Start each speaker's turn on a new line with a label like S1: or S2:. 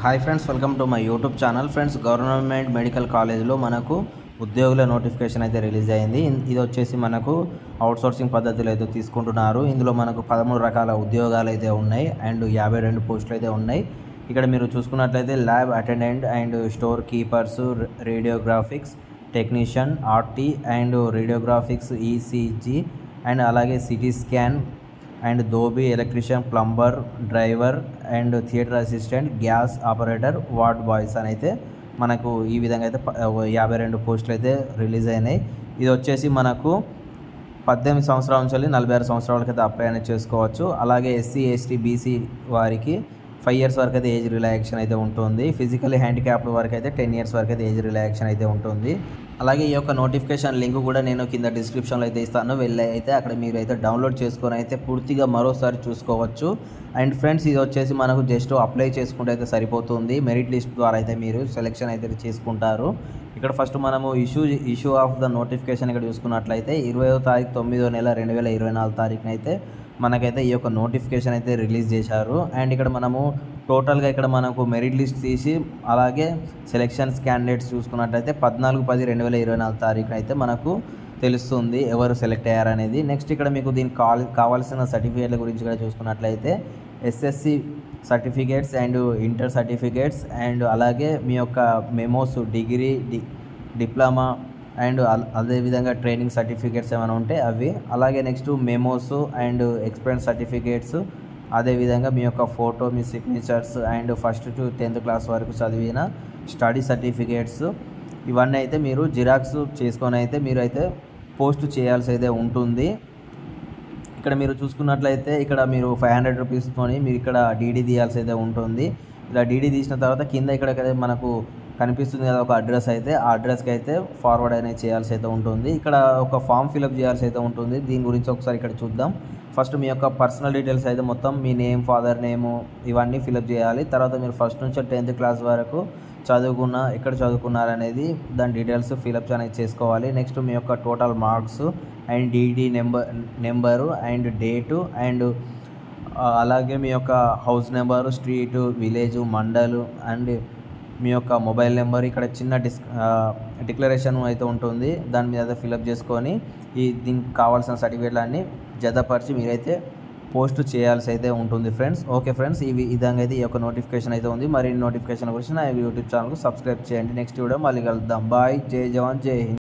S1: Hi friends, welcome to my YouTube channel. Friends, government medical కాలేజ్లో మనకు ఉద్యోగుల notification అయితే రిలీజ్ అయింది. ఇది వచ్చేసి మనకు అవుట్సోర్సింగ్ పద్ధతిలో అయితే తీసుకుంటున్నారు. ఇందులో మనకు 13 రకాల ఉద్యోగాలు అయితే ఉన్నాయి అండ్ 52 పోస్టులు అయితే ఉన్నాయి. ఇక్కడ మీరు చూసుకున్నట్లయితే lab attendant and store keepers, radiographics technician, RT and radiographics, ECG and అలాగే CT scan and dhobi, electrician, plumber, driver and theatre assistant, gas operator, ward boys అని అయితే మనకు ఈ విధంగా అయితే 52 పోస్టులు అయితే రిలీజ్ అయినాయి. ఇది వచ్చేసి మనకు 18 సంవత్సరాల నుంచి 46 సంవత్సరాలకి అయితే అప్లై అనేది చేసుకోవచ్చు. అలాగే ఎస్సీ, ఎస్టీ, బీసీ వారికి 5 ఇయర్స్ వరకు అయితే ఏజ్ రిలాక్సేషన్ అయితే ఉంటుంది. ఫిజికల్లీ హ్యాండిక్యాప్డ్ వరకు అయితే 10 ఇయర్స్ వరకు అయితే ఏజ్ రిలాక్సేషన్ అయితే ఉంటుంది. అలాగే ఈ యొక్క నోటిఫికేషన్ లింక్ కూడా నేను కింద డిస్క్రిప్షన్లో అయితే ఇస్తాను. వెళ్ళి అయితే అక్కడ మీరు అయితే డౌన్లోడ్ చేసుకొని అయితే పూర్తిగా మరోసారి చూసుకోవచ్చు. అండ్ ఫ్రెండ్స్, ఇది వచ్చేసి మనకు జస్ట్ అప్లై చేసుకుంటే అయితే సరిపోతుంది. మెరిట్ లిస్ట్ ద్వారా అయితే మీరు సెలెక్షన్ అయితే చేసుకుంటారు. ఇక్కడ ఫస్ట్ మనము ఇష్యూ ఆఫ్ ద నోటిఫికేషన్ ఇక్కడ చూసుకున్నట్లయితే 20వ తారీఖు 9వ నెల 2024 తారీఖున అయితే మనకైతే ఈ యొక్క నోటిఫికేషన్ అయితే రిలీజ్ చేశారు. అండ్ ఇక్కడ మనము టోటల్గా ఇక్కడ మనకు మెరిట్ లిస్ట్ తీసి అలాగే సెలెక్షన్స్ క్యాండిడేట్స్ చూసుకున్నట్లయితే 14/10/2024 తారీఖున అయితే మనకు తెలుస్తుంది ఎవరు సెలెక్ట్ అయ్యారనేది. నెక్స్ట్ ఇక్కడ మీకు దీనికి కావాల్సిన సర్టిఫికేట్ల గురించి కూడా చూసుకున్నట్లయితే SSC certificates and inter certificates and అలాగే మీ యొక్క మెమోస్, డిగ్రీ, డిప్లొమా అండ్ అదేవిధంగా ట్రైనింగ్ సర్టిఫికేట్స్ ఏమైనా ఉంటే అవి, అలాగే next memos and experience certificates, అదేవిధంగా మీ యొక్క photo, me signatures and 1st to 10th class వరకు చదివిన స్టడీ సర్టిఫికేట్స్ ఇవన్నీ అయితే మీరు జిరాక్స్ చేసుకొని అయితే మీరు అయితే పోస్ట్ చేయాల్సి అయితే ఉంటుంది. ఇక్కడ మీరు చూసుకున్నట్లయితే ఇక్కడ మీరు 500 రూపీస్తోని మీరు ఇక్కడ డీడీ తీయాల్సి అయితే ఉంటుంది. ఇలా డీడీ తీసిన తర్వాత కింద ఇక్కడ మనకు కనిపిస్తుంది కదా ఒక అడ్రస్ అయితే, ఆ అడ్రస్కి అయితే ఫార్వర్డ్ అనేది చేయాల్సి అయితే ఉంటుంది. ఇక్కడ ఒక ఫామ్ ఫిలప్ చేయాల్సి అయితే ఉంటుంది. దీని గురించి ఒకసారి ఇక్కడ చూద్దాం. ఫస్ట్ మీ యొక్క పర్సనల్ డీటెయిల్స్ అయితే మొత్తం మీ నేమ్, ఫాదర్ నేము ఇవన్నీ ఫిలప్ చేయాలి. తర్వాత మీరు 1st నుంచి 10th క్లాస్ వరకు ఎక్కడ చదువుకున్నారనేది దాని డీటెయిల్స్ ఫిలప్ అనేది చేసుకోవాలి. నెక్స్ట్ మీ యొక్క total marks and DD number and date and అలాగే మీ యొక్క house number, street, village, mandal and మీ యొక్క మొబైల్ నెంబర్. ఇక్కడ చిన్న డిక్లరేషన్ అయితే ఉంటుంది, దాని మీద ఫిలప్ చేసుకొని దీనికి కావాల్సిన సర్టిఫికేట్లన్నీ జతపరిచి మీరైతే పోస్ట్ చేయాల్సి అయితే ఉంటుంది ఫ్రెండ్స్. ఓకే ఫ్రెండ్స్, ఈ విధంగా అయితే ఈ యొక్క నోటిఫికేషన్ అయితే ఉంది. మరి నోటిఫికేషన్ గురించి నా యూట్యూబ్ ఛానల్కు సబ్స్క్రైబ్ చేయండి. నెక్స్ట్ వీడియో మళ్ళీ కలుద్దాం. బాయ్. జై జవాన్, జై హింద్.